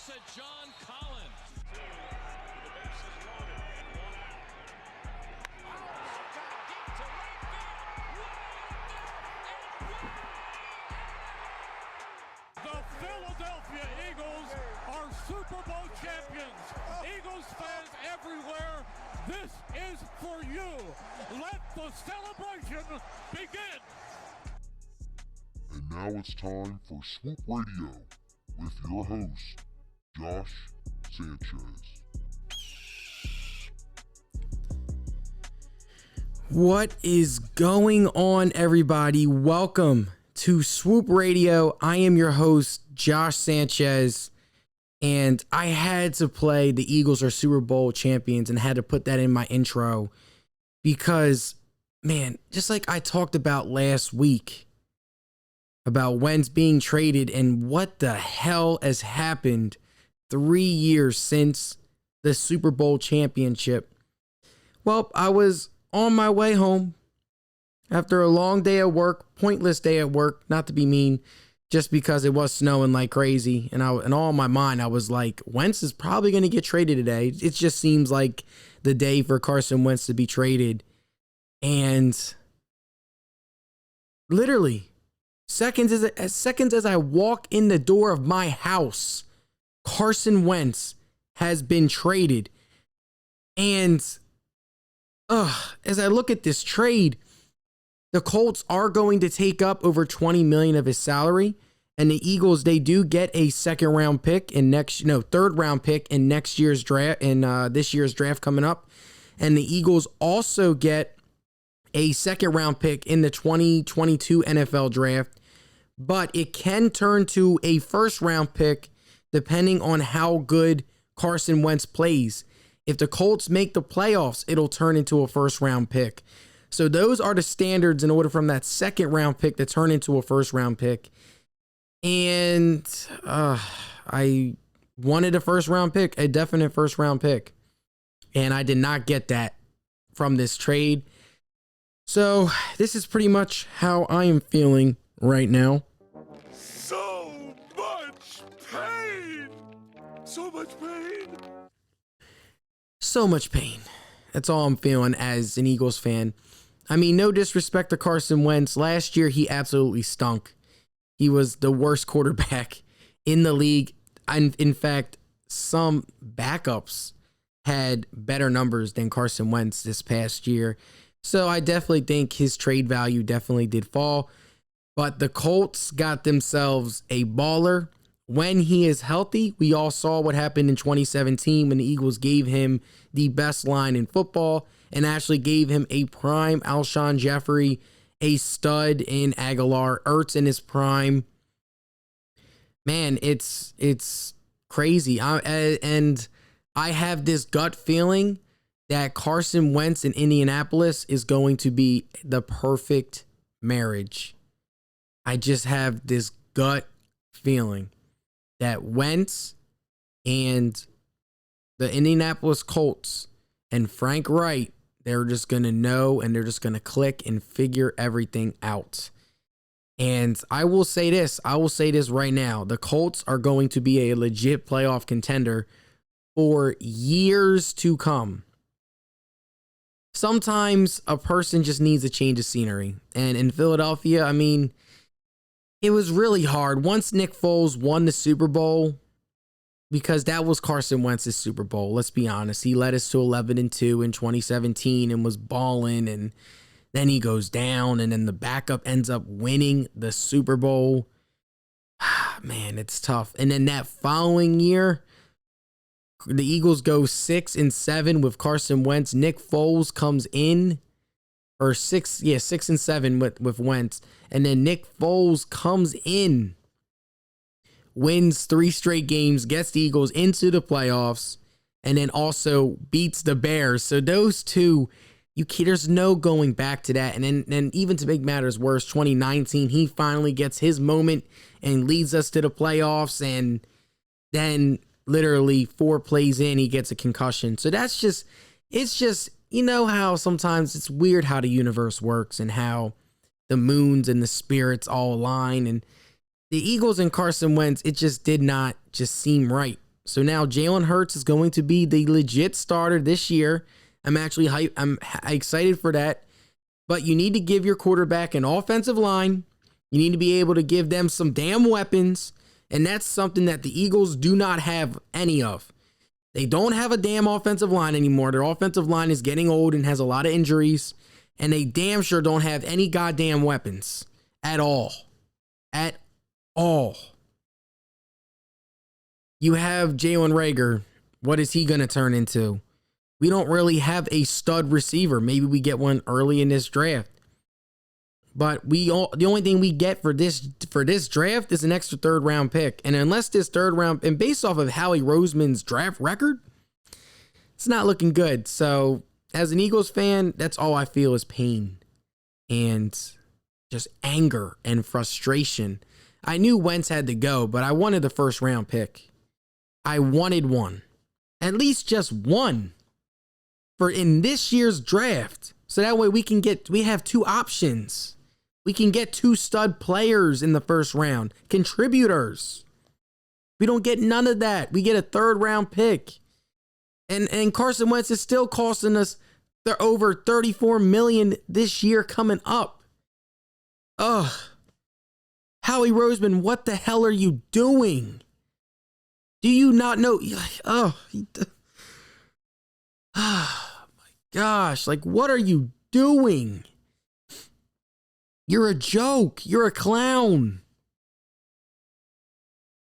to John Collins. The base is loaded and one out. Deep to right field. The Philadelphia Eagles are Super Bowl champions. Eagles fans everywhere, this is for you. Let the celebration begin. And now it's time for Swoop Radio with your host, Josh Sanchez. What is going on, everybody? Welcome to Swoop Radio. I am your host, Josh Sanchez, and I had to play the Eagles are Super Bowl champions and had to put that in my intro because, man, just like I talked about last week about Wentz being traded and what the hell has happened 3 years since the Super Bowl championship. Well, I was on my way home after a long day at work, pointless day at work, not to be mean, just because it was snowing like crazy. And all in my mind, I was like, Wentz is probably going to get traded today. It just seems like the day for Carson Wentz to be traded. And literally, seconds as I walk in the door of my house, Carson Wentz has been traded. And as I look at this trade, the Colts are going to take up over $20 million of his salary, and the Eagles, they do get a third round pick in next year's draft, in this year's draft coming up, and the Eagles also get a second round pick in the 2022 NFL draft, but it can turn to a first round pick depending on how good Carson Wentz plays. If the Colts make the playoffs, it'll turn into a first round pick. So those are the standards in order from that second round pick to turn into a first round pick. And I wanted a first round pick, a definite first round pick. And I did not get that from this trade. So this is pretty much how I am feeling right now. So much pain. So much pain. So much pain. That's all I'm feeling as an Eagles fan. I mean, no disrespect to Carson Wentz. Last year, he absolutely stunk. He was the worst quarterback in the league. And in fact, some backups had better numbers than Carson Wentz this past year. So I definitely think his trade value definitely did fall. But the Colts got themselves a baller. When he is healthy, we all saw what happened in 2017 when the Eagles gave him the best line in football and actually gave him a prime Alshon Jeffrey, a stud in Aguilar, Ertz in his prime. Man, it's crazy. And I have this gut feeling that Carson Wentz in Indianapolis is going to be the perfect marriage. I just have this gut feeling that Wentz and the Indianapolis Colts and Frank Wright, they're just going to know and they're just going to click and figure everything out. And I will say this right now. The Colts are going to be a legit playoff contender for years to come. Sometimes a person just needs a change of scenery. And in Philadelphia, I mean, it was really hard. Once Nick Foles won the Super Bowl, because that was Carson Wentz's Super Bowl, let's be honest. He led us to 11-2 in 2017 and was balling, and then he goes down, and then the backup ends up winning the Super Bowl. Man, it's tough. And then that following year, the Eagles go 6-7 with Carson Wentz. Nick Foles comes in, or 6-7 with Wentz. And then Nick Foles comes in, wins 3 straight games, gets the Eagles into the playoffs, and then also beats the Bears. So those two, there's no going back to that. And then even to make matters worse, 2019, he finally gets his moment and leads us to the playoffs. And then literally 4 plays in, he gets a concussion. So it's just, you know how sometimes it's weird how the universe works and how the moons and the spirits all align. And the Eagles and Carson Wentz, it just did not just seem right. So now Jalen Hurts is going to be the legit starter this year. I'm actually I'm excited for that. But you need to give your quarterback an offensive line. You need to be able to give them some damn weapons. And that's something that the Eagles do not have any of. They don't have a damn offensive line anymore. Their offensive line is getting old and has a lot of injuries. And they damn sure don't have any goddamn weapons at all. At all. You have Jalen Reagor. What is he going to turn into? We don't really have a stud receiver. Maybe we get one early in this draft. But the only thing we get for this draft is an extra third round pick. And unless this third round, and based off of Howie Roseman's draft record, it's not looking good. So as an Eagles fan, that's all I feel is pain and just anger and frustration. I knew Wentz had to go, but I wanted the first round pick. I wanted one. At least just one. For in this year's draft. So that way we have two options. We can get two stud players in the first round. Contributors. We don't get none of that. We get a third round pick. And Carson Wentz is still costing us over $34 million this year coming up. Ugh. Howie Roseman, what the hell are you doing? Do you not know? Oh my gosh. Like, what are you doing? You're a joke. You're a clown.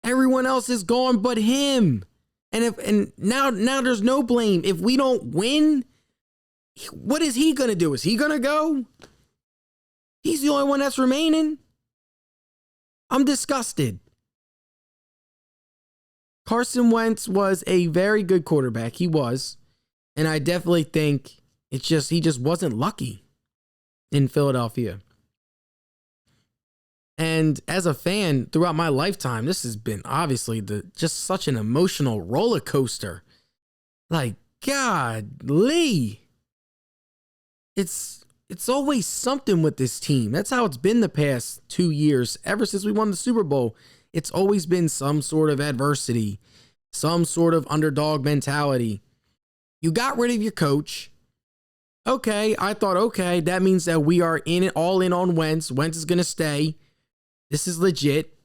Everyone else is gone but him. And now there's no blame. If we don't win, what is he going to do? Is he going to go? He's the only one that's remaining. I'm disgusted. Carson Wentz was a very good quarterback. He was. And I definitely think he just wasn't lucky in Philadelphia. And as a fan throughout my lifetime, this has been obviously just such an emotional roller coaster. Like, golly. It's always something with this team. That's how it's been the past 2 years. Ever since we won the Super Bowl, it's always been some sort of adversity, some sort of underdog mentality. You got rid of your coach. Okay, I thought, okay, that means that we are all in on Wentz. Wentz is going to stay. This is legit.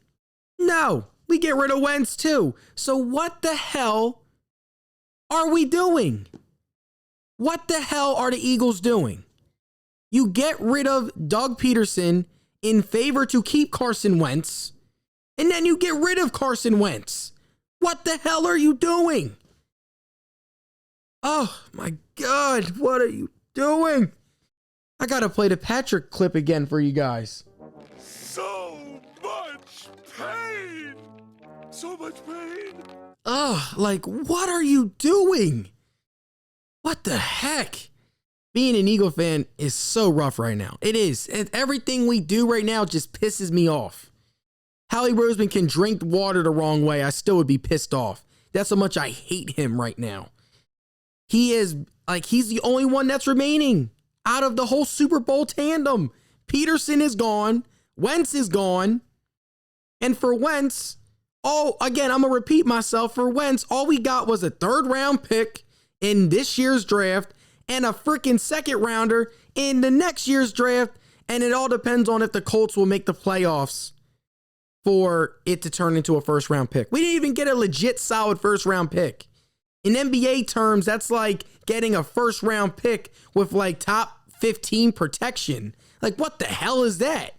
No, we get rid of Wentz too. So what the hell are we doing? What the hell are the Eagles doing? You get rid of Doug Peterson in favor to keep Carson Wentz, and then you get rid of Carson Wentz. What the hell are you doing? Oh my God, what are you doing? I gotta play the Patrick clip again for you guys. So much pain. So much pain. Like, what are you doing? What the heck? Being an Eagle fan is so rough right now. It is. Everything we do right now just pisses me off. Howie Roseman can drink water the wrong way. I still would be pissed off. That's how much I hate him right now. He's the only one that's remaining out of the whole Super Bowl tandem. Peterson is gone. Wentz is gone. And for Wentz, I'm going to repeat myself. For Wentz, all we got was a third round pick in this year's draft and a freaking second rounder in the next year's draft. And it all depends on if the Colts will make the playoffs for it to turn into a first round pick. We didn't even get a legit solid first round pick. In NBA terms, that's like getting a first round pick with like top 15 protection. Like, what the hell is that?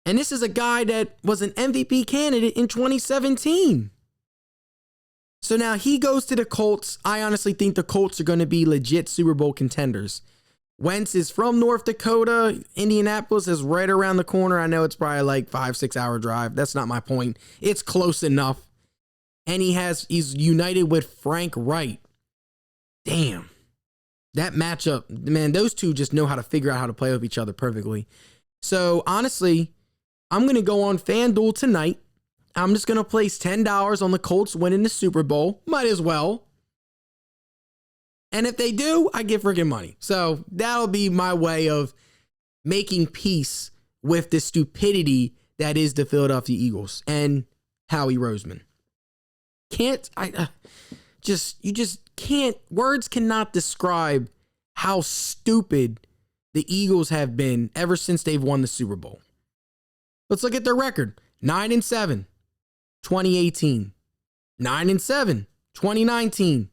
And this is a guy that was an MVP candidate in 2017. So now he goes to the Colts. I honestly think the Colts are going to be legit Super Bowl contenders. Wentz is from North Dakota. Indianapolis is right around the corner. I know it's probably like 5-6 hour drive. That's not my point. It's close enough. And he's united with Frank Wright. Damn. That matchup, man, those two just know how to figure out how to play with each other perfectly. So honestly, I'm going to go on FanDuel tonight. I'm just going to place $10 on the Colts winning the Super Bowl. Might as well. And if they do, I get freaking money. So that'll be my way of making peace with the stupidity that is the Philadelphia Eagles. And Howie Roseman. You just can't, words cannot describe how stupid the Eagles have been ever since they've won the Super Bowl. Let's look at their record. 9-7, 2018. 9-7, 2019.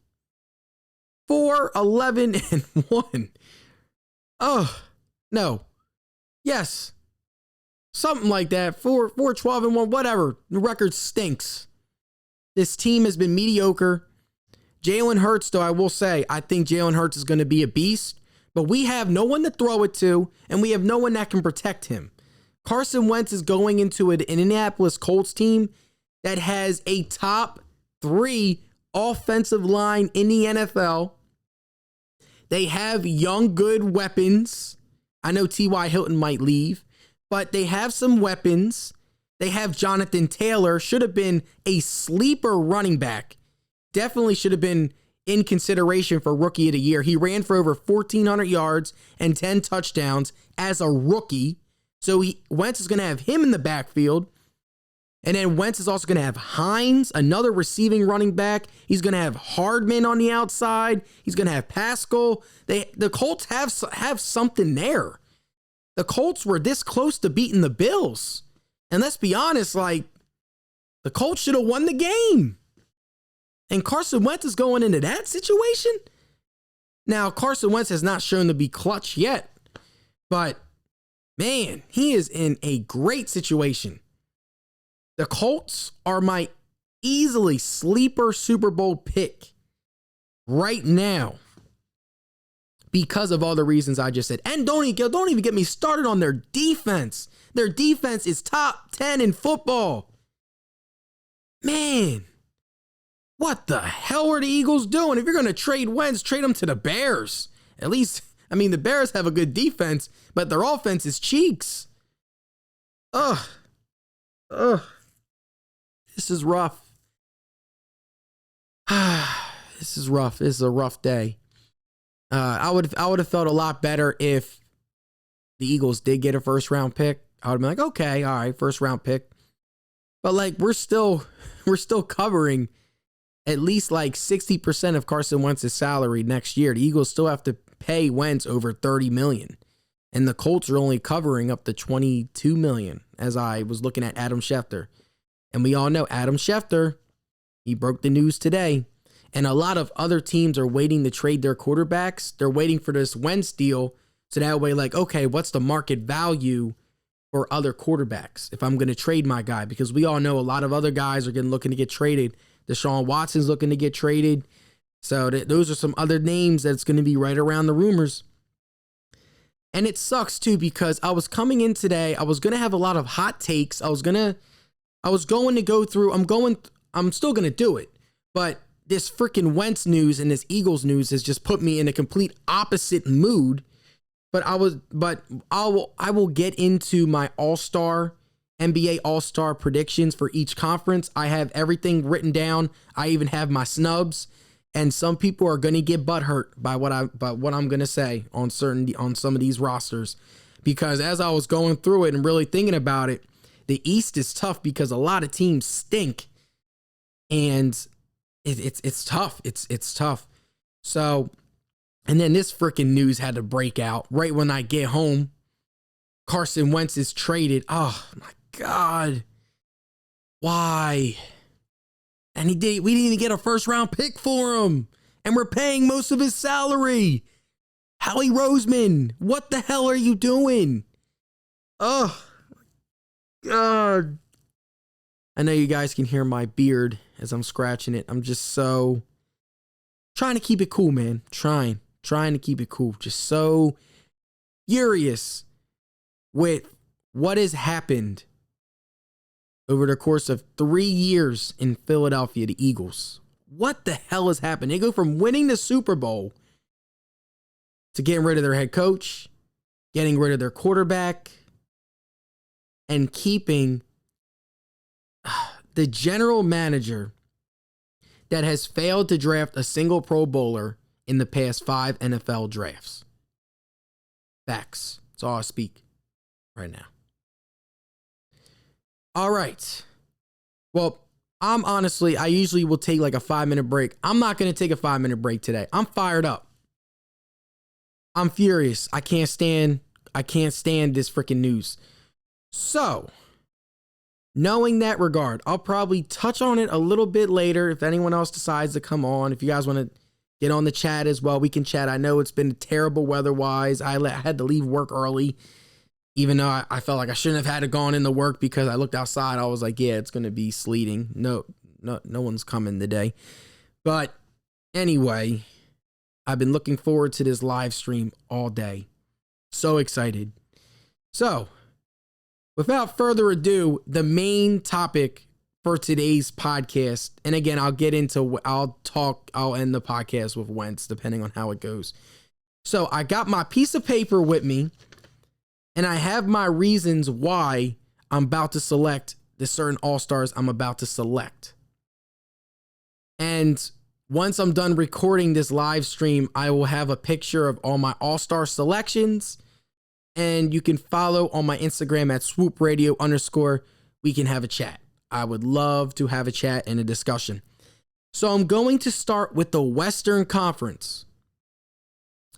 4-11-1. Oh, no. Yes. Something like that. 4-12-1, whatever. The record stinks. This team has been mediocre. Jalen Hurts, though, I will say, I think Jalen Hurts is going to be a beast, but we have no one to throw it to, and we have no one that can protect him. Carson Wentz is going into an Indianapolis Colts team that has a top 3 offensive line in the NFL. They have young, good weapons. I know T.Y. Hilton might leave, but they have some weapons. They have Jonathan Taylor, should have been a sleeper running back. Definitely should have been in consideration for Rookie of the Year. He ran for over 1,400 yards and 10 touchdowns as a rookie. So Wentz is going to have him in the backfield. And then Wentz is also going to have Hines, another receiving running back. He's going to have Hardman on the outside. He's going to have Pascal. The Colts have something there. The Colts were this close to beating the Bills. And let's be honest, like, the Colts should have won the game. And Carson Wentz is going into that situation? Now, Carson Wentz has not shown to be clutch yet. But, man, he is in a great situation. The Colts are my easily sleeper Super Bowl pick right now because of all the reasons I just said. And don't even get me started on their defense. Their defense is top 10 in football. Man, what the hell are the Eagles doing? If you're going to trade Wentz, trade him to the Bears. At least, I mean, the Bears have a good defense, but their offense is cheeks. Ugh. This is rough. This is rough. This is a rough day. I would have felt a lot better if the Eagles did get a first round pick. I would have been like, okay, all right, first round pick. But like we're still covering at least like 60% of Carson Wentz's salary next year. The Eagles still have to pay Wentz over $30 million. And the Colts are only covering up to $22 million, as I was looking at Adam Schefter. And we all know Adam Schefter, he broke the news today. And a lot of other teams are waiting to trade their quarterbacks. They're waiting for this Wentz deal. So that way, like, okay, what's the market value for other quarterbacks if I'm going to trade my guy? Because we all know a lot of other guys are looking to get traded. Deshaun Watson's looking to get traded. So those are some other names that's going to be right around the rumors. And it sucks too, because I was coming in today. I was going to have a lot of hot takes. I was going to go through, I'm still going to do it. But this freaking Wentz news and this Eagles news has just put me in a complete opposite mood. But I will get into my NBA All-Star predictions for each conference. I have everything written down. I even have my snubs. And some people are going to get butthurt by what I'm going to say on some of these rosters. Because as I was going through it and really thinking about it, the East is tough because a lot of teams stink. And it's tough. It's tough. So, and then this freaking news had to break out right when I get home. Carson Wentz is traded. Oh my God. Why? And we didn't even get a first round pick for him. And we're paying most of his salary. Howie Roseman, what the hell are you doing? Oh, God. I know you guys can hear my beard as I'm scratching it. I'm just so trying to keep it cool, man. Trying to keep it cool. Just so furious with what has happened over the course of 3 years in Philadelphia, the Eagles. What the hell has happened? They go from winning the Super Bowl to getting rid of their head coach, getting rid of their quarterback, and keeping the general manager that has failed to draft a single Pro Bowler in the past 5 NFL drafts. Facts. That's all I speak right now. All right. Well, I usually will take like a 5-minute break. I'm not going to take a 5-minute break today. I'm fired up. I'm furious. I can't stand this freaking news. So, knowing that regard, I'll probably touch on it a little bit later if anyone else decides to come on. If you guys want to get on the chat as well, we can chat. I know it's been terrible weather-wise. I had to leave work early, even though I felt like I shouldn't have had to gone into work because I looked outside. I was like, yeah, it's going to be sleeting. No one's coming today. But anyway, I've been looking forward to this live stream all day. So excited. So, without further ado, the main topic for today's podcast, and again, I'll end the podcast with Wentz, depending on how it goes. So, I got my piece of paper with me, and I have my reasons why I'm about to select the certain All-Stars I'm about to select. And once I'm done recording this live stream, I will have a picture of all my All-Star selections. And you can follow on my Instagram at swoopradio_. We can have a chat. I would love to have a chat and a discussion. So I'm going to start with the Western Conference.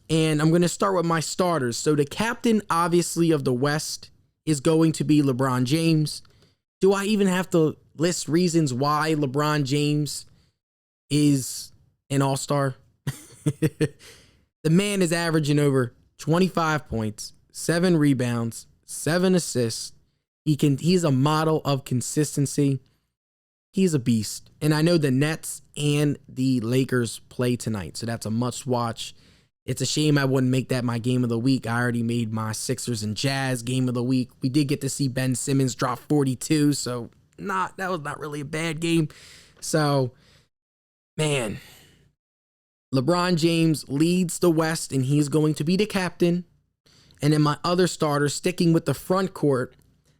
And I'm going to start with my starters. So the captain, obviously, of the West is going to be LeBron James. Do I even have to list reasons why LeBron James is an all-star? The man is averaging over 25 points, 7 rebounds, 7 assists. He's a model of consistency. He's a beast. And I know the Nets and the Lakers play tonight, so that's a must watch. It's a shame I wouldn't make that my game of the week. I already made my Sixers and Jazz game of the week. We did get to see Ben Simmons drop 42, so that was not really a bad game. So, man, LeBron James leads the West, and he's going to be the captain. And then my other starter, sticking with the front court,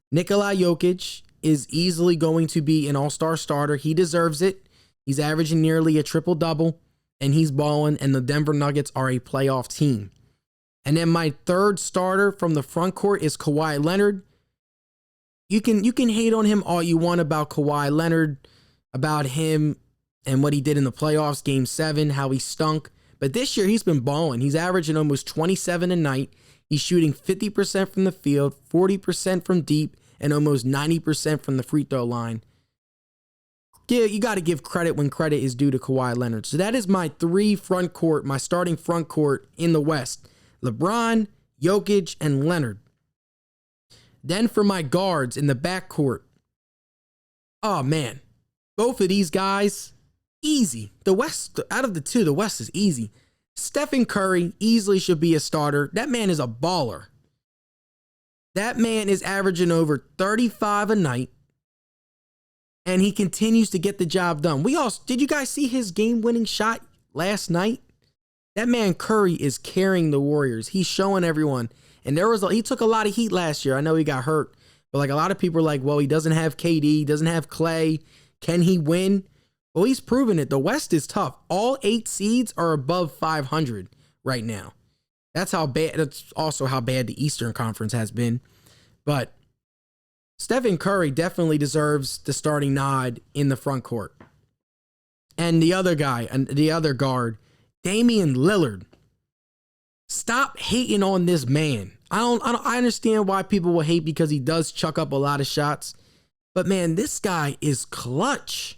Nikola Jokic is easily going to be an all-star starter. He deserves it. He's averaging nearly a triple-double, and he's balling, and the Denver Nuggets are a playoff team. And then my third starter from the front court is Kawhi Leonard. You can hate on him all you want about Kawhi Leonard, about him and what he did in the playoffs, Game 7, how he stunk. But this year, he's been balling. He's averaging almost 27 a night. He's shooting 50% from the field, 40% from deep, and almost 90% from the free throw line. Yeah, you got to give credit when credit is due to Kawhi Leonard. So that is my my starting front court in the West. LeBron, Jokic, and Leonard. Then for my guards in the backcourt. Oh, man. Both of these guys, easy. The West, out of the two, the West is easy. Stephen Curry easily should be a starter. That man is a baller. That man is averaging over 35 a night. And he continues to get the job done. Did you guys see his game-winning shot last night? That man Curry is carrying the Warriors. He's showing everyone. And he took a lot of heat last year. I know he got hurt. But like a lot of people are like, well, he doesn't have KD, doesn't have Clay. Can he win? Well, he's proven it. The West is tough. All 8 seeds are above 500 right now. That's also how bad the Eastern Conference has been. But Stephen Curry definitely deserves the starting nod in the front court. And the other guy, and the other guard, Damian Lillard. Stop hating on this man. I understand why people will hate because he does chuck up a lot of shots. But man, this guy is clutch.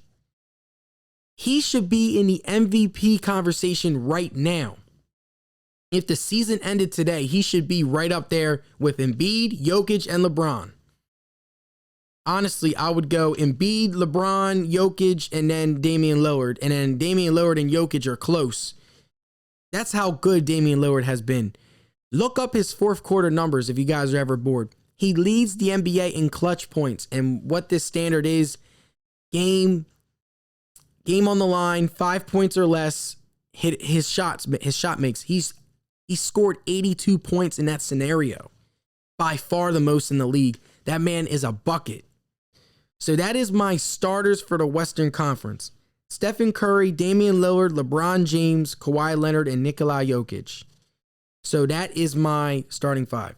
He should be in the MVP conversation right now. If the season ended today, he should be right up there with Embiid, Jokic, and LeBron. Honestly, I would go Embiid, LeBron, Jokic, and then Damian Lillard. And then Damian Lillard and Jokic are close. That's how good Damian Lillard has been. Look up his fourth quarter numbers if you guys are ever bored. He leads the NBA in clutch points. And what this standard is, game on the line, 5 points or less, hit his shot makes. He scored 82 points in that scenario. By far the most in the league. That man is a bucket. So that is my starters for the Western Conference. Stephen Curry, Damian Lillard, LeBron James, Kawhi Leonard, and Nikola Jokic. So that is my starting 5.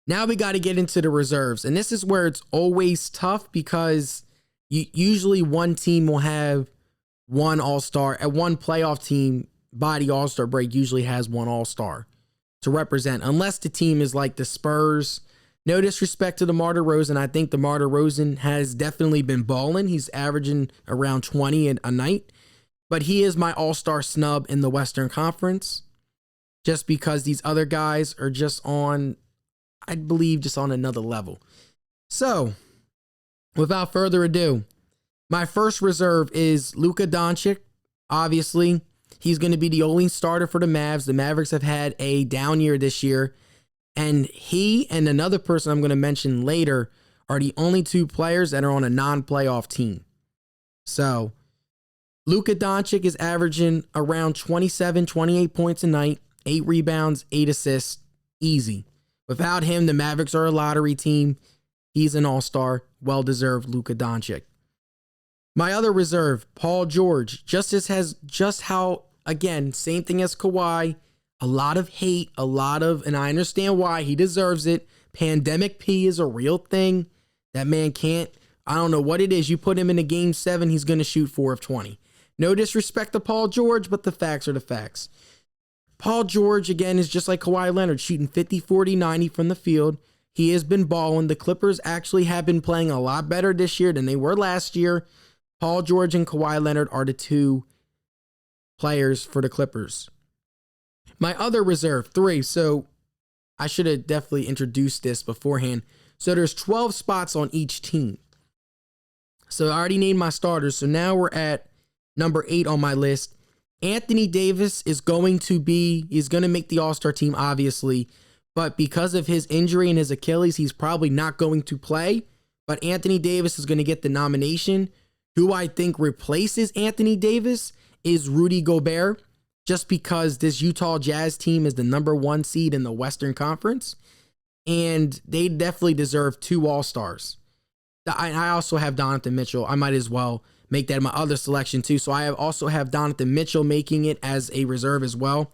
Now we got to get into the reserves. And this is where it's always tough because Usually one team will have one all-star, and one playoff team by the all-star break usually has one all-star to represent, unless the team is like the Spurs. No disrespect to DeMar DeRozan. I think DeMar DeRozan has definitely been balling. He's averaging around 20 a night, but he is my all-star snub in the Western Conference just because these other guys are just on, I believe, just on another level. So, without further ado, my first reserve is Luka Doncic. Obviously, he's going to be the only starter for the Mavs. The Mavericks have had a down year this year, and he and another person I'm going to mention later are the only two players that are on a non-playoff team. So, Luka Doncic is averaging around 27, 28 points a night, 8 rebounds, 8 assists, easy. Without him, the Mavericks are a lottery team. He's an all-star, well-deserved Luka Doncic. My other reserve, Paul George, just how, again, same thing as Kawhi, a lot of hate, and I understand why, he deserves it. Pandemic P is a real thing. That man can't, I don't know what it is. You put him in a game 7, he's going to shoot 4 of 20. No disrespect to Paul George, but the facts are the facts. Paul George, again, is just like Kawhi Leonard, shooting 50, 40, 90 from the field. He has been balling. The Clippers actually have been playing a lot better this year than they were last year. Paul George and Kawhi Leonard are the two players for the Clippers. My other reserve, 3. So I should have definitely introduced this beforehand. So there's 12 spots on each team. So I already named my starters. So now we're at number 8 on my list. Anthony Davis is going to make the All-Star team, obviously. But because of his injury and his Achilles, he's probably not going to play. But Anthony Davis is going to get the nomination. Who I think replaces Anthony Davis is Rudy Gobert, just because this Utah Jazz team is the number 1 seed in the Western Conference, and they definitely deserve 2 All-Stars. I also have Donovan Mitchell. I might as well make that my other selection too. So I also have Donovan Mitchell making it as a reserve as well.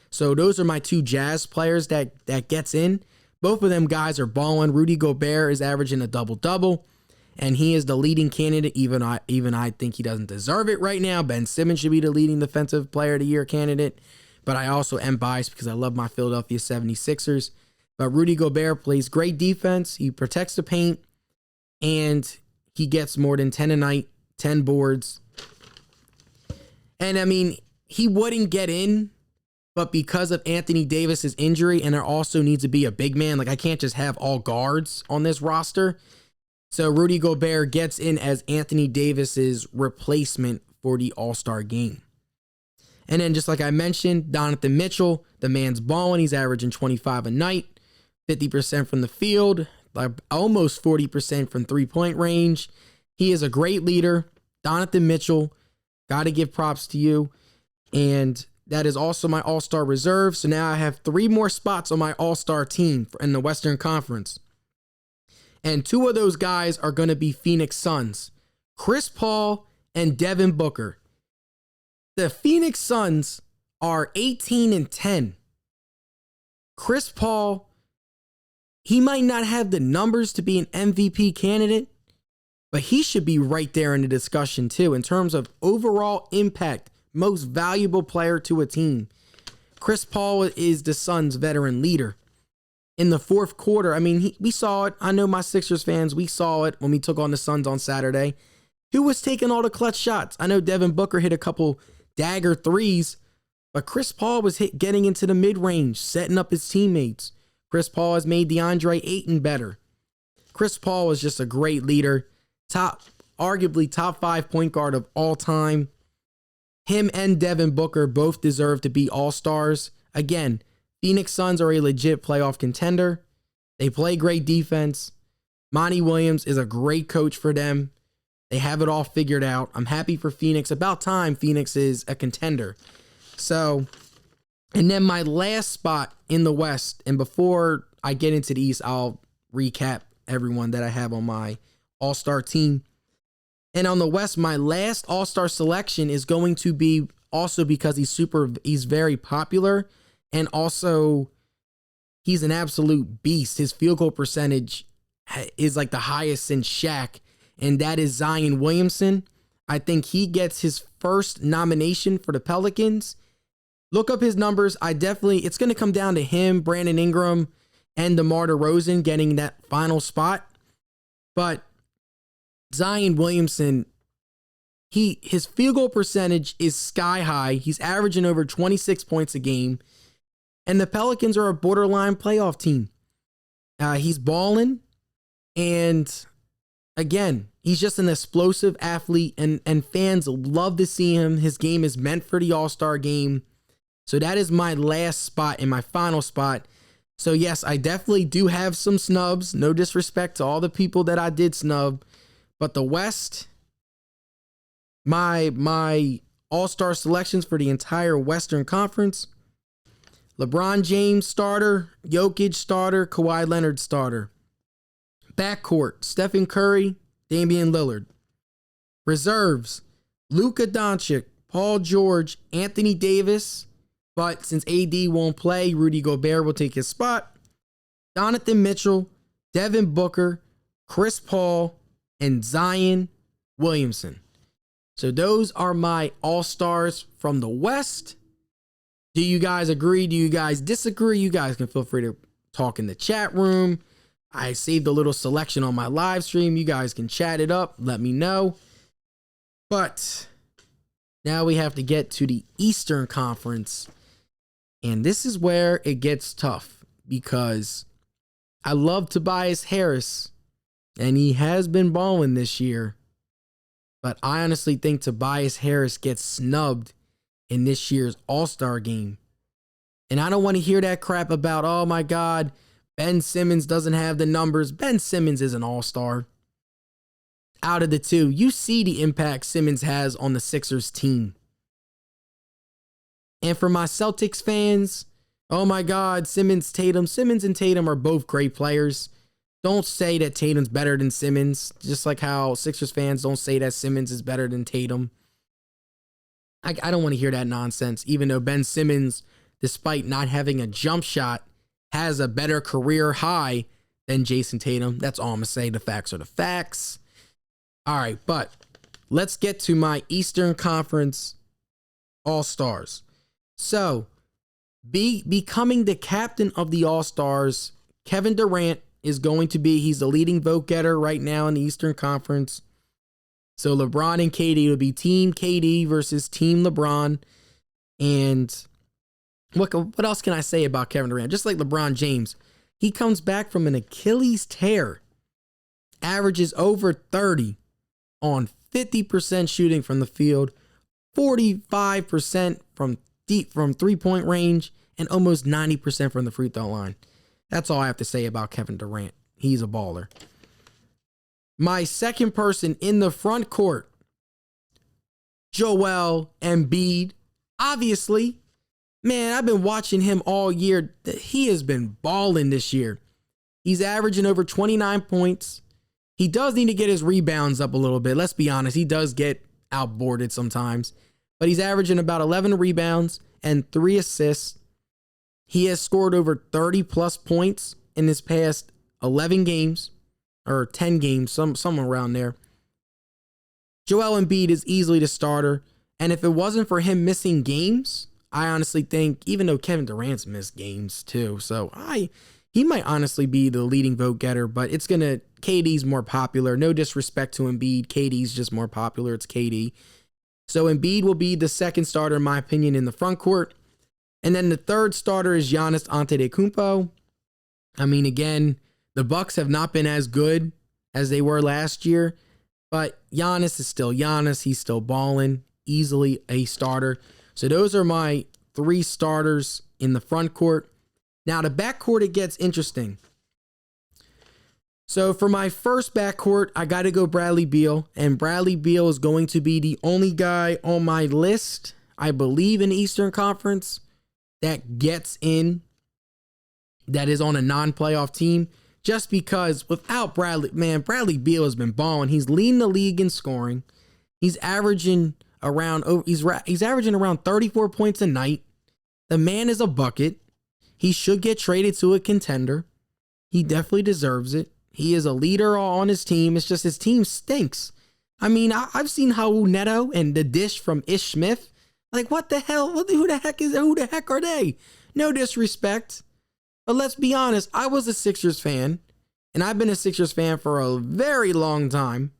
So those are my 2 Jazz players that gets in. Both of them guys are balling. Rudy Gobert is averaging a double-double. And he is the leading candidate, even I think he doesn't deserve it right now. Ben Simmons should be the leading defensive player of the year candidate. But I also am biased because I love my Philadelphia 76ers. But Rudy Gobert plays great defense. He protects the paint. And he gets more than 10 a night, 10 boards. And I mean, he wouldn't get in, but because of Anthony Davis's injury, and there also needs to be a big man, like I can't just have all guards on this roster. So Rudy Gobert gets in as Anthony Davis's replacement for the All-Star game. And then just like I mentioned, Donovan Mitchell, the man's balling. He's averaging 25 a night, 50% from the field, like almost 40% from three-point range. He is a great leader. Donovan Mitchell, got to give props to you. And that is also my All-Star reserve. So now I have 3 more spots on my All-Star team in the Western Conference. And 2 of those guys are going to be Phoenix Suns, Chris Paul and Devin Booker. The Phoenix Suns are 18-10. Chris Paul, he might not have the numbers to be an MVP candidate, but he should be right there in the discussion too in terms of overall impact, most valuable player to a team. Chris Paul is the Suns' veteran leader. In the 4th quarter, I mean, we saw it. I know my Sixers fans, we saw it when we took on the Suns on Saturday. Who was taking all the clutch shots? I know Devin Booker hit a couple dagger threes, but Chris Paul was getting into the mid-range, setting up his teammates. Chris Paul has made DeAndre Ayton better. Chris Paul is just a great leader. Arguably top 5 point guard of all time. Him and Devin Booker both deserve to be all-stars. Again, Phoenix Suns are a legit playoff contender. They play great defense. Monty Williams is a great coach for them. They have it all figured out. I'm happy for Phoenix. About time Phoenix is a contender. So, and then my last spot in the West, and before I get into the East, I'll recap everyone that I have on my All-Star team. And on the West, my last All-Star selection is going to be also because he's very popular. And also, he's an absolute beast. His field goal percentage is like the highest since Shaq. and that is Zion Williamson. I think he gets his first nomination for the Pelicans. Look up his numbers. It's going to come down to him, Brandon Ingram, and DeMar DeRozan getting that final spot. But Zion Williamson, his field goal percentage is sky high. He's averaging over 26 points a game. And the Pelicans are a borderline playoff team. He's balling. And again, he's just an explosive athlete. And fans love to see him. His game is meant for the All-Star game. So that is my last spot and my final spot. So yes, I definitely do have some snubs. No disrespect to all the people that I did snub. But the West, my All-Star selections for the entire Western Conference: LeBron James starter, Jokic starter, Kawhi Leonard starter. Backcourt: Stephen Curry, Damian Lillard. Reserves: Luka Doncic, Paul George, Anthony Davis. But since AD won't play, Rudy Gobert will take his spot. Donovan Mitchell, Devin Booker, Chris Paul, and Zion Williamson. So those are my All-Stars from the West. Do you guys agree? Do you guys disagree? You guys can feel free to talk in the chat room. I saved a little selection on my live stream. You guys can chat it up. Let me know. But now we have to get to the Eastern Conference. And this is where it gets tough, because I love Tobias Harris, and he has been balling this year. But I honestly think Tobias Harris gets snubbed in this year's All-Star game. And I don't want to hear that crap about, oh my God, Ben Simmons doesn't have the numbers. Ben Simmons is an All-Star. Out of the two, you see the impact Simmons has on the Sixers team. And for my Celtics fans, oh my God, Simmons and Tatum are both great players. Don't say that Tatum's better than Simmons, just like how Sixers fans don't say that Simmons is better than Tatum. I don't want to hear that nonsense, even though Ben Simmons, despite not having a jump shot, has a better career high than Jason Tatum. That's all I'm going to say. The facts are the facts. All right, but let's get to my Eastern Conference All-Stars. So, becoming the captain of the All-Stars, Kevin Durant is going to be, he's the leading vote getter right now in the Eastern Conference. So LeBron and KD will be Team KD versus Team LeBron. And what else can I say about Kevin Durant? Just like LeBron James, he comes back from an Achilles tear, averages over 30 on 50% shooting from the field, 45% from three-point range, and almost 90% from the free throw line. That's all I have to say about Kevin Durant. He's a baller. My second person in the front court, Joel Embiid. Obviously, man, I've been watching him all year. He has been balling this year. He's averaging over 29 points. He does need to get his rebounds up a little bit. Let's be honest. He does get outboarded sometimes. But he's averaging about 11 rebounds and 3 assists. He has scored over 30 plus points in his past 11 games. Or 10 games, somewhere around there. Joel Embiid is easily the starter. And if it wasn't for him missing games, I honestly think, even though Kevin Durant's missed games too, so he might honestly be the leading vote getter, but KD's more popular. No disrespect to Embiid. KD's just more popular. It's KD. So Embiid will be the second starter, in my opinion, in the front court. And then the third starter is Giannis Antetokounmpo. I mean, again, the Bucks have not been as good as they were last year, but Giannis is still Giannis. He's still balling, easily a starter. So those are my 3 starters in the front court. Now the backcourt, it gets interesting. So for my first backcourt, I got to go Bradley Beal, and Bradley Beal is going to be the only guy on my list, I believe, in the Eastern Conference that gets in, that is on a non-playoff team. Just because without Bradley, man, Bradley Beal has been balling. He's leading the league in scoring. He's averaging around 34 points a night. The man is a bucket. He should get traded to a contender. He definitely deserves it. He is a leader on his team. It's just his team stinks. I mean, I've seen Raul Neto and the dish from Ish Smith. Like, what the hell? Who the heck are they? No disrespect. But let's be honest, I was a Sixers fan, and I've been a Sixers fan for a very long time.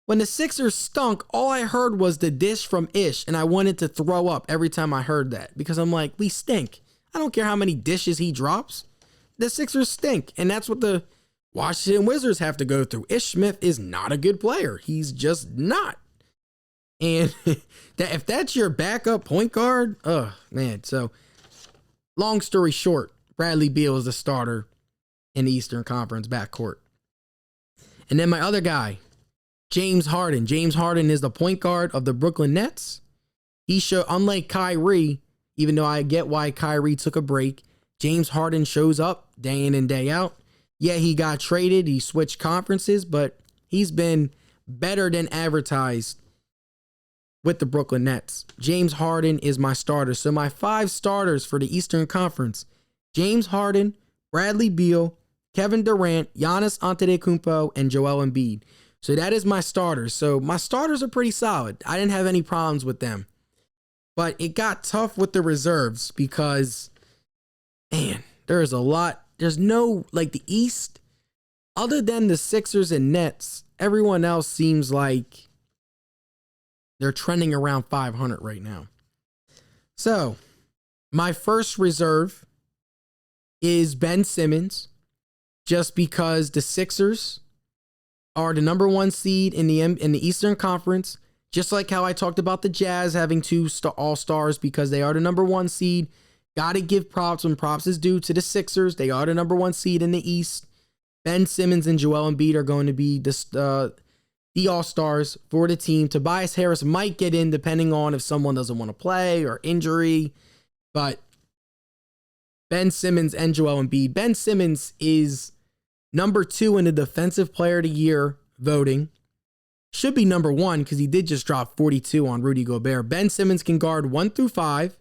When the Sixers stunk, all I heard was the dish from Ish, and I wanted to throw up every time I heard that because I'm like, we stink. I don't care how many dishes he drops. The Sixers stink, and that's what the Washington Wizards have to go through. Ish Smith is not a good player. He's just not. And if that's your backup point guard, man. So, long story short, Bradley Beal is the starter in the Eastern Conference backcourt. And then my other guy, James Harden. James Harden is the point guard of the Brooklyn Nets. Unlike Kyrie, even though I get why Kyrie took a break, James Harden shows up day in and day out. Yeah, he got traded. He switched conferences, but he's been better than advertised with the Brooklyn Nets. James Harden is my starter. So my 5 starters for the Eastern Conference: James Harden, Bradley Beal, Kevin Durant, Giannis Antetokounmpo, and Joel Embiid. So that is my starters. So my starters are pretty solid. I didn't have any problems with them. But it got tough with the reserves because, man, there's a lot. There's no, like, the East, other than the Sixers and Nets, everyone else seems like they're trending around 500 right now. So, my first reserve is Ben Simmons, just because the Sixers are the number 1 seed in the Eastern Conference, just like how I talked about the Jazz having 2 All-Stars because they are the number 1 seed. Got to give props when props is due to the Sixers. They are the number 1 seed in the East. Ben Simmons and Joel Embiid are going to be the All-Stars for the team. Tobias Harris might get in depending on if someone doesn't want to play or injury. But Ben Simmons and Joel Embiid. Ben Simmons is number 2 in the Defensive Player of the Year voting. Should be number 1 because he did just drop 42 on Rudy Gobert. Ben Simmons can guard 1 through 5.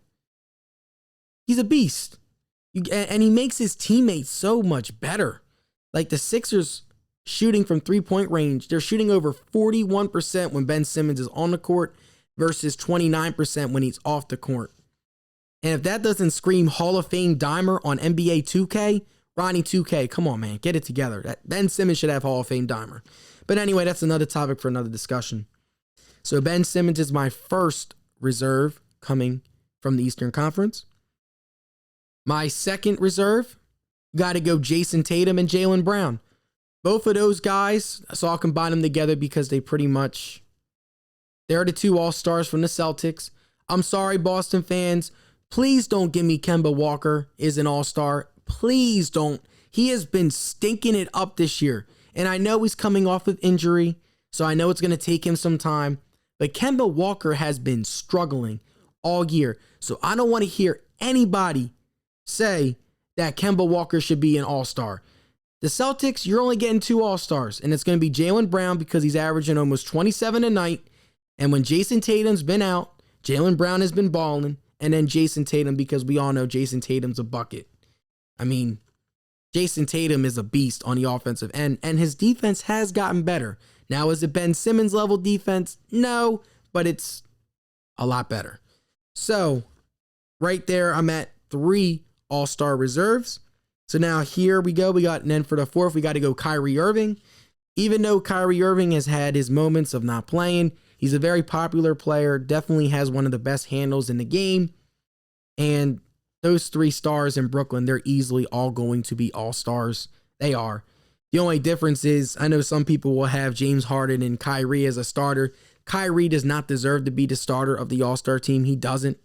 He's a beast. And he makes his teammates so much better. Like the Sixers shooting from 3-point range, they're shooting over 41% when Ben Simmons is on the court versus 29% when he's off the court. And if that doesn't scream Hall of Fame dimer on NBA 2K, Ronnie 2K, come on, man, get it together. Ben Simmons should have Hall of Fame dimer. But anyway, that's another topic for another discussion. So Ben Simmons is my first reserve coming from the Eastern Conference. My second reserve, got to go Jason Tatum and Jaylen Brown. Both of those guys, so I'll combine them together because they're the 2 All-Stars from the Celtics. I'm sorry, Boston fans. Please don't give me Kemba Walker is an All-Star. Please don't. He has been stinking it up this year. And I know he's coming off of injury, so I know it's going to take him some time. But Kemba Walker has been struggling all year. So I don't want to hear anybody say that Kemba Walker should be an All-Star. The Celtics, you're only getting 2 All-Stars, and it's going to be Jaylen Brown because he's averaging almost 27 a night. And when Jason Tatum's been out, Jaylen Brown has been balling, and then Jason Tatum because we all know Jason Tatum's a bucket. I mean, Jason Tatum is a beast on the offensive end, and his defense has gotten better. Now, is it Ben Simmons level defense? No, but it's a lot better. So, right there, I'm at 3 All-Star reserves. So now here we go. And then for the 4th, we got to go Kyrie Irving. Even though Kyrie Irving has had his moments of not playing, he's a very popular player, definitely has one of the best handles in the game. And those 3 stars in Brooklyn, they're easily all going to be All-Stars. They are. The only difference is, I know some people will have James Harden and Kyrie as a starter. Kyrie does not deserve to be the starter of the All-Star team. He doesn't.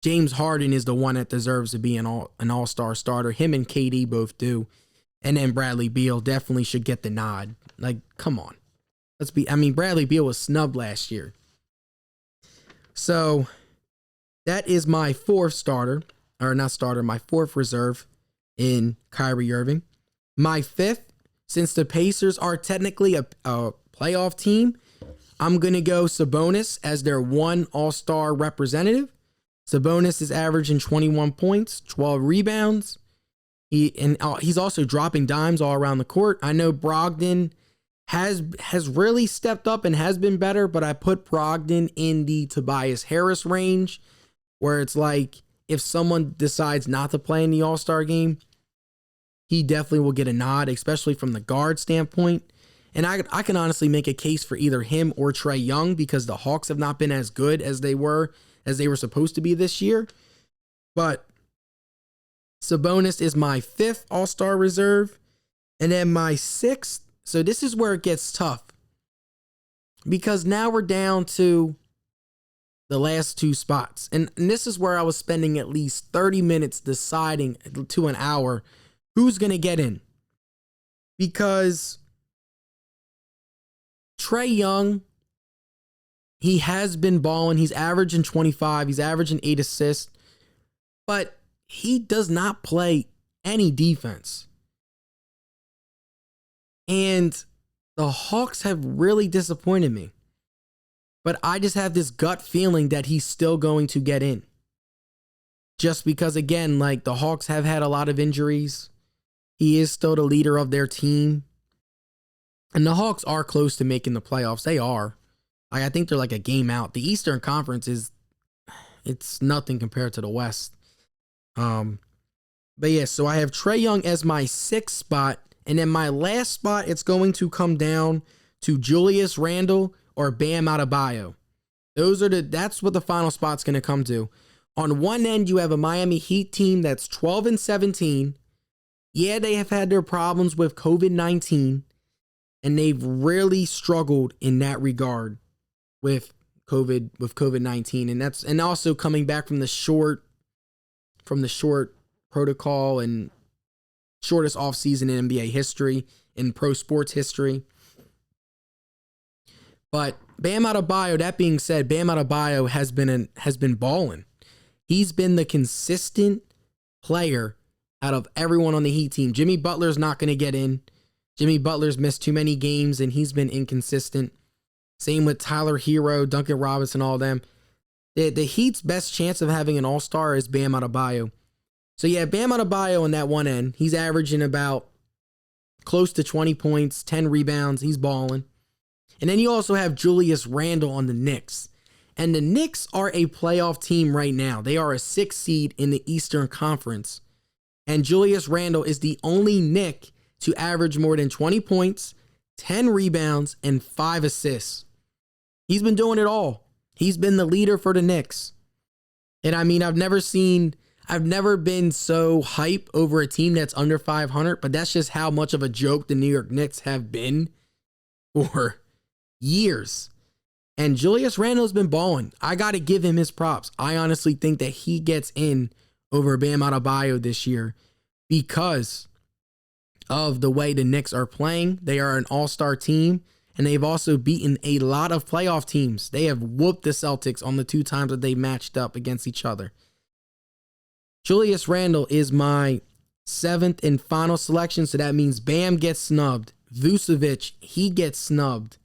James Harden is the one that deserves to be an all-star starter. Him and KD both do. And then Bradley Beal definitely should get the nod. Like, come on. Bradley Beal was snubbed last year. So, that is my 4th starter. Or not starter, my 4th reserve in Kyrie Irving. My 5th, since the Pacers are technically a playoff team, I'm going to go Sabonis as their 1 all-star representative. Sabonis is averaging 21 points, 12 rebounds. He's also dropping dimes all around the court. I know Brogdon has really stepped up and has been better, but I put Brogdon in the Tobias Harris range, where it's like if someone decides not to play in the All-Star game, he definitely will get a nod, especially from the guard standpoint. And I can honestly make a case for either him or Trae Young, because the Hawks have not been as good as they were supposed to be this year. But Sabonis is my 5th All-Star reserve. And then my 6th, so this is where it gets tough, because now we're down to the last 2 spots. And this is where I was spending at least 30 minutes deciding to an hour who's going to get in. Because Trae Young, he has been balling. He's averaging 25. He's averaging 8 assists. But he does not play any defense. And the Hawks have really disappointed me. But I just have this gut feeling that he's still going to get in. Just because, again, like, the Hawks have had a lot of injuries. He is still the leader of their team. And the Hawks are close to making the playoffs. They are. I think they're like a game out. The Eastern Conference it's nothing compared to the West. But yeah, so I have Trae Young as my 6th spot. And then my last spot, it's going to come down to Julius Randle or Bam Adebayo. That's what the final spot's going to come to. On one end, you have a Miami Heat team that's 12-17. Yeah, they have had their problems with COVID-19, and they've really struggled in that regard with COVID-19, and also coming back from the short protocol and shortest offseason in NBA history, in pro sports history. But Bam Adebayo, that being said, Bam Adebayo has been balling. He's been the consistent player out of everyone on the Heat team. Jimmy Butler's not going to get in. Jimmy Butler's missed too many games, and he's been inconsistent. Same with Tyler Hero, Duncan Robinson, all them. The Heat's best chance of having an all-star is Bam Adebayo. So yeah, Bam Adebayo on that one end, he's averaging about close to 20 points, 10 rebounds. He's balling. And then you also have Julius Randle on the Knicks. And the Knicks are a playoff team right now. They are a 6th seed in the Eastern Conference. And Julius Randle is the only Knick to average more than 20 points, 10 rebounds, and 5 assists. He's been doing it all. He's been the leader for the Knicks. And I mean, I've never been so hype over a team that's under 500, but that's just how much of a joke the New York Knicks have been for years. And Julius Randle's been balling. I got to give him his props. I honestly think that he gets in over Bam Adebayo this year because of the way the Knicks are playing. They are an all-star team, and they've also beaten a lot of playoff teams. They have whooped the Celtics on the 2 times that they matched up against each other. Julius Randle is my 7th and final selection, so that means Bam gets snubbed. Vucevic, he gets snubbed.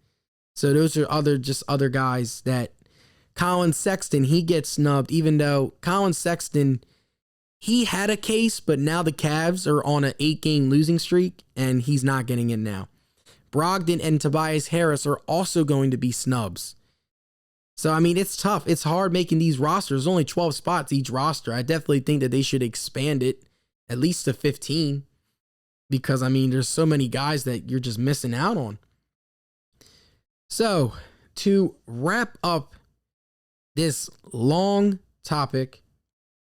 So those are other guys that Colin Sexton, he gets snubbed, even though Colin Sexton, he had a case, but now the Cavs are on an 8-game losing streak, and he's not getting in now. Brogdon and Tobias Harris are also going to be snubs. So, I mean, it's tough. It's hard making these rosters. There's only 12 spots each roster. I definitely think that they should expand it at least to 15 because, I mean, there's so many guys that you're just missing out on. So, to wrap up this long topic,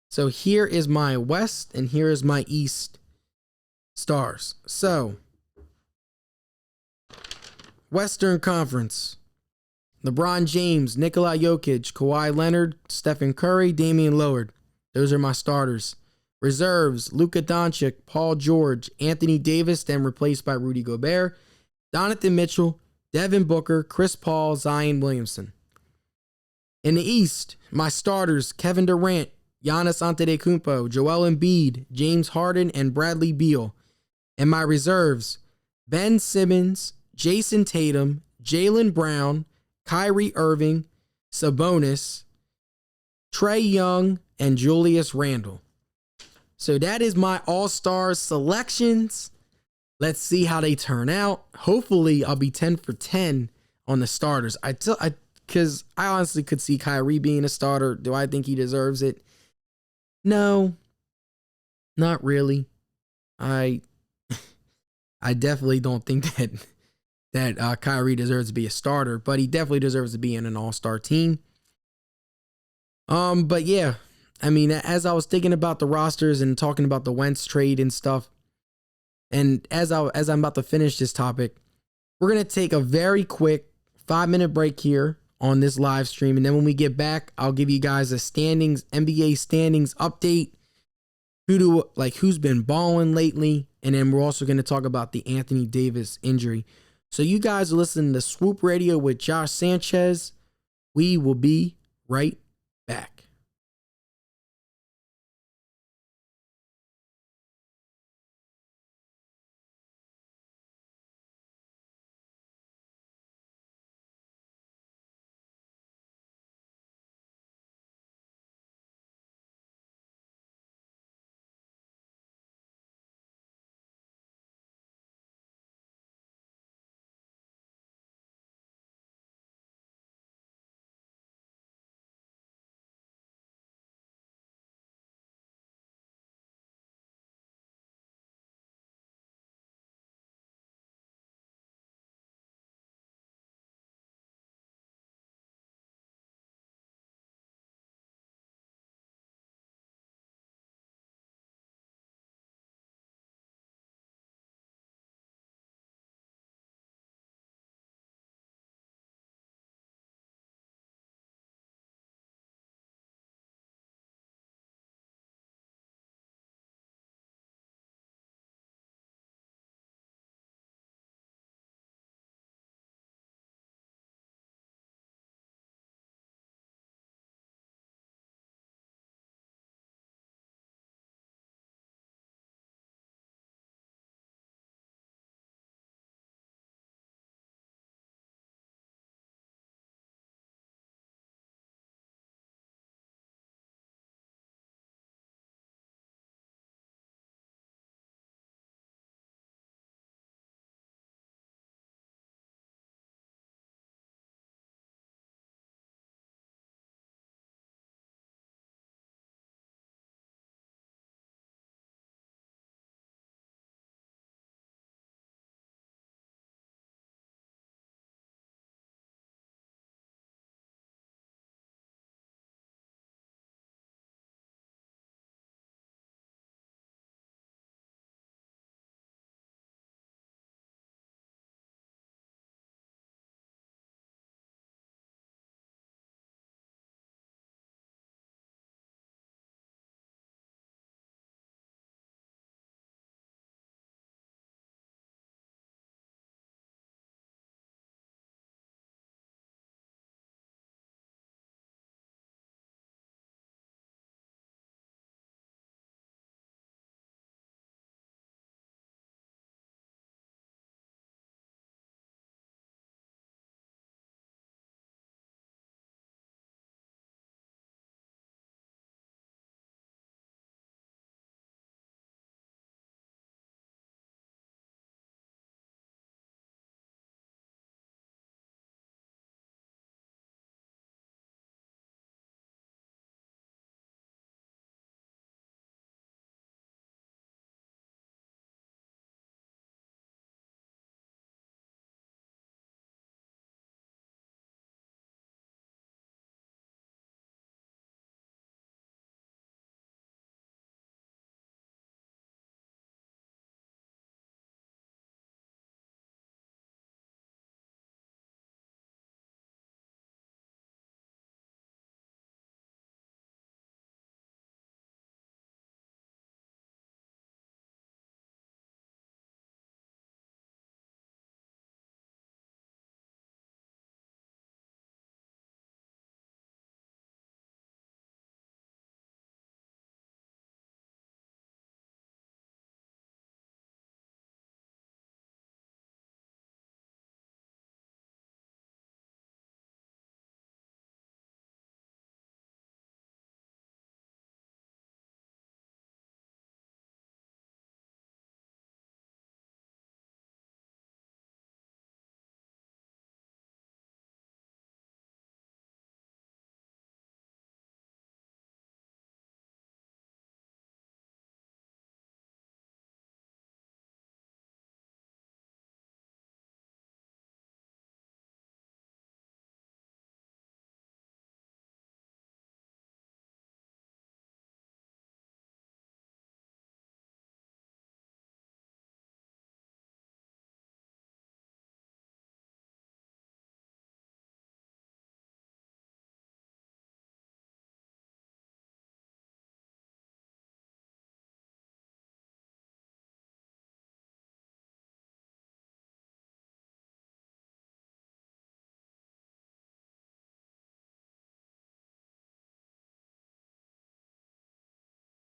so here is my West and here is my East stars. So, Western Conference, LeBron James, Nikola Jokic, Kawhi Leonard, Stephen Curry, Damian Lillard. Those are my starters. Reserves, Luka Doncic, Paul George, Anthony Davis, then replaced by Rudy Gobert, Donovan Mitchell, Devin Booker, Chris Paul, Zion Williamson. In the East, my starters, Kevin Durant, Giannis Antetokounmpo, Joel Embiid, James Harden, and Bradley Beal. And my reserves, Ben Simmons, Jason Tatum, Jaylen Brown, Kyrie Irving, Sabonis, Trae Young, and Julius Randle. So that is my all-star selections. Let's see how they turn out. Hopefully, I'll be 10 for 10 on the starters. Because I honestly could see Kyrie being a starter. Do I think he deserves it? No, not really. I definitely don't think that Kyrie deserves to be a starter, but he definitely deserves to be in an all-star team. But yeah, I mean, as I was thinking about the rosters and talking about the Wentz trade and stuff, and as I'm about to finish this topic, we're gonna take a very quick 5-minute break here on this live stream, and then when we get back, I'll give you guys a NBA standings update. Who's been balling lately, and then we're also gonna talk about the Anthony Davis injury. So you guys are listening to Swoop Radio with Josh Sanchez. We will be right back.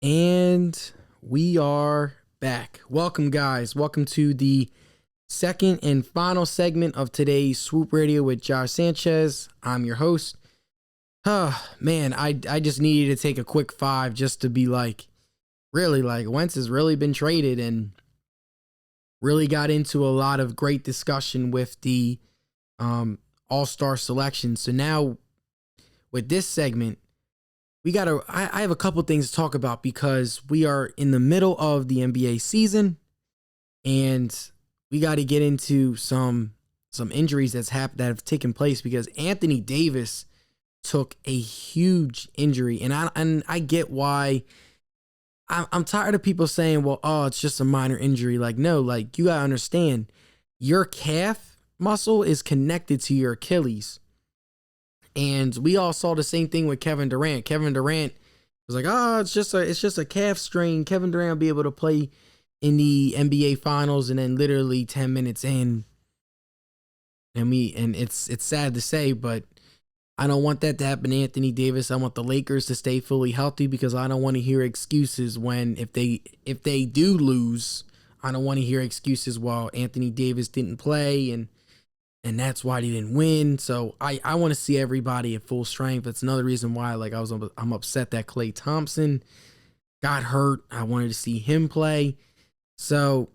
And we are back. Welcome, guys. Welcome to the second and final segment of today's Swoop Radio with Josh Sanchez. I'm your host. Man, I just needed to take a quick five just to be like, really, like, Wentz has really been traded, and really got into a lot of great discussion with the all-star selection. So now with this segment, I have a couple things to talk about because we are in the middle of the NBA season, and we got to get into some injuries that have taken place, because Anthony Davis took a huge injury, and I get why. I'm tired of people saying, well, oh, it's just a minor injury. Like, no, like, you gotta understand, your calf muscle is connected to your Achilles. And we all saw the same thing with Kevin Durant. Kevin Durant was like, oh, it's just a calf strain. Kevin Durant will be able to play in the NBA finals, and then literally 10 minutes in, and it's sad to say, but I don't want that to happen to Anthony Davis. I want the Lakers to stay fully healthy, because I don't want to hear excuses when if they do lose. I don't want to hear excuses while Anthony Davis didn't play and that's why they didn't win. So I want to see everybody at full strength. That's another reason why, like, I'm upset that Klay Thompson got hurt. I wanted to see him play. So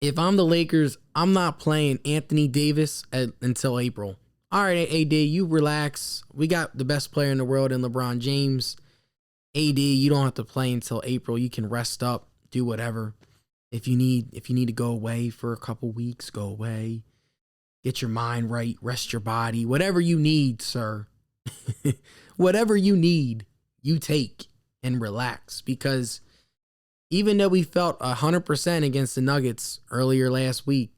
if I'm the Lakers, I'm not playing Anthony Davis until April. All right, AD, you relax. We got the best player in the world in LeBron James. AD, you don't have to play until April. You can rest up, do whatever. If you need to go away for a couple weeks, go away. Get your mind right, rest your body. Whatever you need, sir. Whatever you need, you take and relax. Because even though we felt 100% against the Nuggets earlier last week,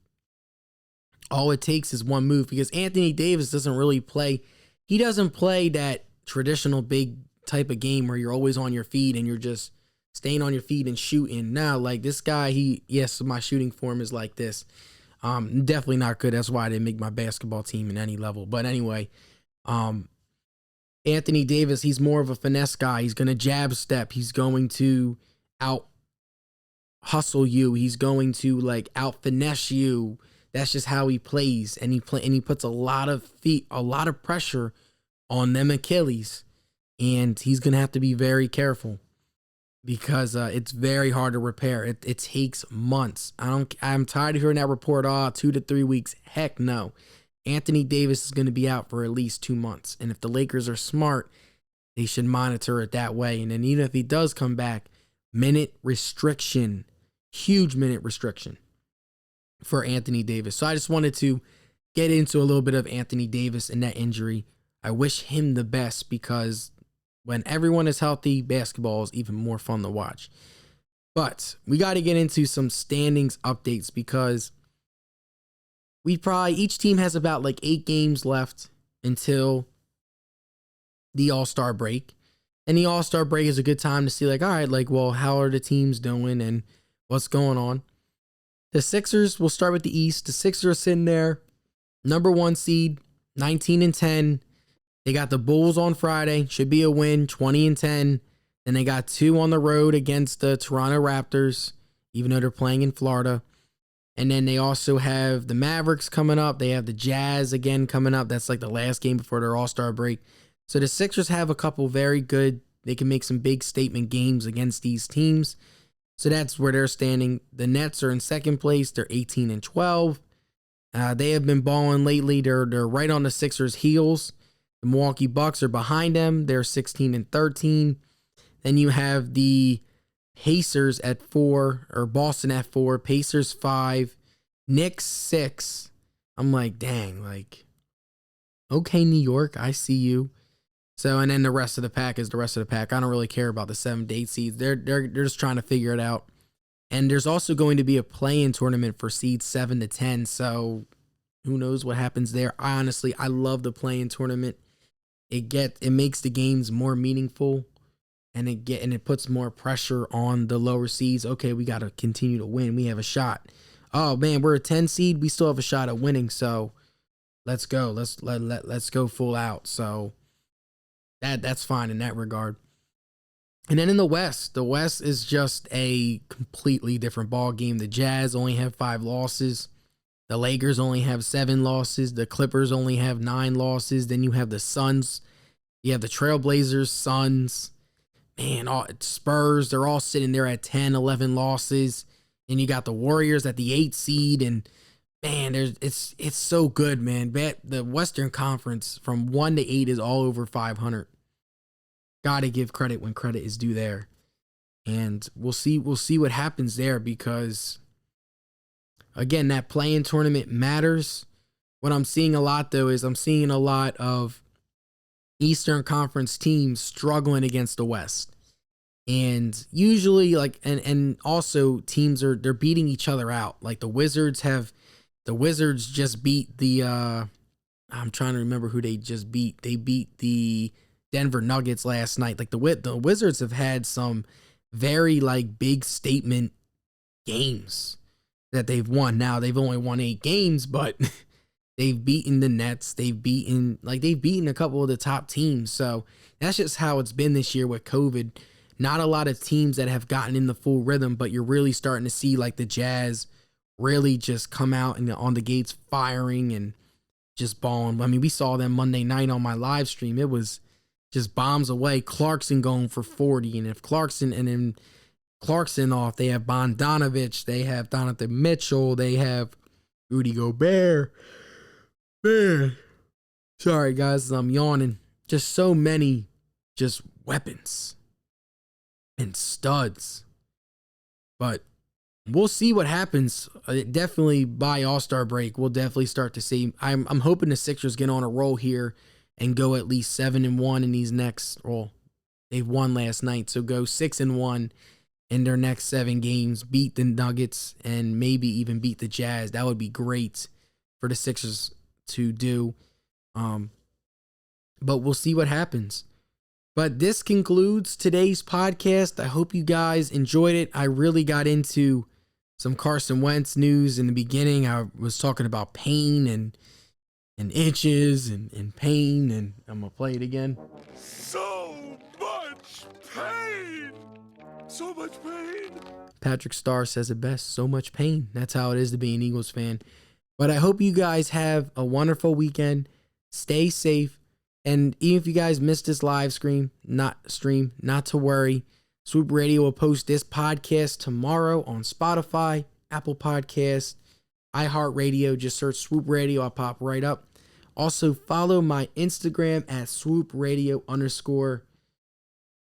all it takes is one move, because Anthony Davis doesn't really play. He doesn't play that traditional big type of game where you're always on your feet and you're just staying on your feet and shooting. Now, like, this guy, yes, my shooting form is like this. Definitely not good. That's why I didn't make my basketball team in any level. But anyway, Anthony Davis, he's more of a finesse guy. He's going to jab step. He's going to out hustle you. He's going to, like, out finesse you. That's just how he plays, and he puts a lot of pressure on them Achilles, and he's gonna have to be very careful, because it's very hard to repair. It takes months. I'm tired of hearing that report. 2 to 3 weeks. Heck no. Anthony Davis is gonna be out for at least 2 months, and if the Lakers are smart, they should monitor it that way. And then even if he does come back, minute restriction, huge minute restriction for Anthony Davis. So I just wanted to get into a little bit of Anthony Davis and that injury. I wish him the best, because when everyone is healthy, basketball is even more fun to watch. But we got to get into some standings updates, because each team has about like 8 games left until the All-Star break. And the All-Star break is a good time to see, like, all right, like, well, how are the teams doing and what's going on? The Sixers, will start with the East. The Sixers are sitting there, number 1 seed, 19-10. They got the Bulls on Friday, should be a win, 20-10. Then they got 2 on the road against the Toronto Raptors, even though they're playing in Florida. And then they also have the Mavericks coming up. They have the Jazz again coming up. That's like the last game before their All-Star break. So the Sixers have a couple very good, they can make some big statement games against these teams. So that's where they're standing. The Nets are in second place. They're 18-12. They have been balling lately. They're right on the Sixers' heels. The Milwaukee Bucks are behind them. They're 16-13. Then you have the Pacers at 4, or Boston at 4. Pacers 5. Knicks 6. I'm like, dang, like, okay, New York, I see you. So, and then the rest of the pack is the rest of the pack. I don't really care about the 7 to 8 seeds. They're just trying to figure it out. And there's also going to be a play-in tournament for seeds 7 to 10. So who knows what happens there? I love the play-in tournament. It makes the games more meaningful, and it puts more pressure on the lower seeds. Okay, we got to continue to win. We have a shot. Oh man, we're a 10 seed. We still have a shot at winning. So let's go. Let's go full out. So that's fine in that regard. And then in the West is just a completely different ball game. The Jazz only have 5 losses. The Lakers only have 7 losses. The Clippers only have 9 losses. Then you have the Suns. You have the Trailblazers, Suns, Spurs. They're all sitting there at 10, 11 losses. And you got the Warriors at the 8 seed. And man, it's so good, man. The Western Conference from 1 to 8 is all over 500. Got to give credit when credit is due there. And we'll see what happens there, because again, that play-in tournament matters. What I'm seeing a lot, though, is I'm seeing a lot of Eastern Conference teams struggling against the West. And usually, and also teams they're beating each other out. Like the Wizards just beat the I'm trying to remember who they just beat. They beat the Denver Nuggets last night. Like the Wizards have had some very big statement games that they've won. Now they've only won 8 games, but they've beaten the Nets. They've beaten a couple of the top teams. So that's just how it's been this year with COVID. Not a lot of teams that have gotten in the full rhythm, but you're really starting to see the Jazz really just come out and on the gates firing and just balling. I mean, we saw them Monday night on my live stream. It was just bombs away. Clarkson going for 40. And if Clarkson off, they have Bogdanovich, they have Donovan Mitchell, they have Rudy Gobert. Man, sorry guys, I'm yawning. Just so many just weapons and studs. But we'll see what happens. Definitely by All-Star break, we'll definitely start to see. I'm hoping the Sixers get on a roll here and go at least 7-1 in these next. Well, they've won last night, so go 6-1 in their next 7 games. Beat the Nuggets and maybe even beat the Jazz. That would be great for the Sixers to do. But we'll see what happens. But this concludes today's podcast. I hope you guys enjoyed it. I really got into some Carson Wentz news in the beginning. I was talking about pain and inches and pain, and I'm going to play it again. So much pain! So much pain! Patrick Starr says it best, so much pain. That's how it is to be an Eagles fan. But I hope you guys have a wonderful weekend. Stay safe. And even if you guys missed this live stream, not to worry. Swoop Radio will post this podcast tomorrow on Spotify, Apple Podcasts, iHeartRadio. Just search Swoop Radio. I'll pop right up. Also, follow my Instagram at swoopradio_.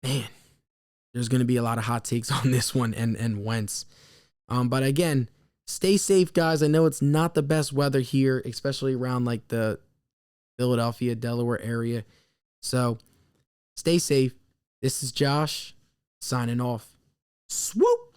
Man, there's going to be a lot of hot takes on this one and Wentz. But again, stay safe, guys. I know it's not the best weather here, especially around the Philadelphia, Delaware area. So stay safe. This is Josh signing off. Swoop.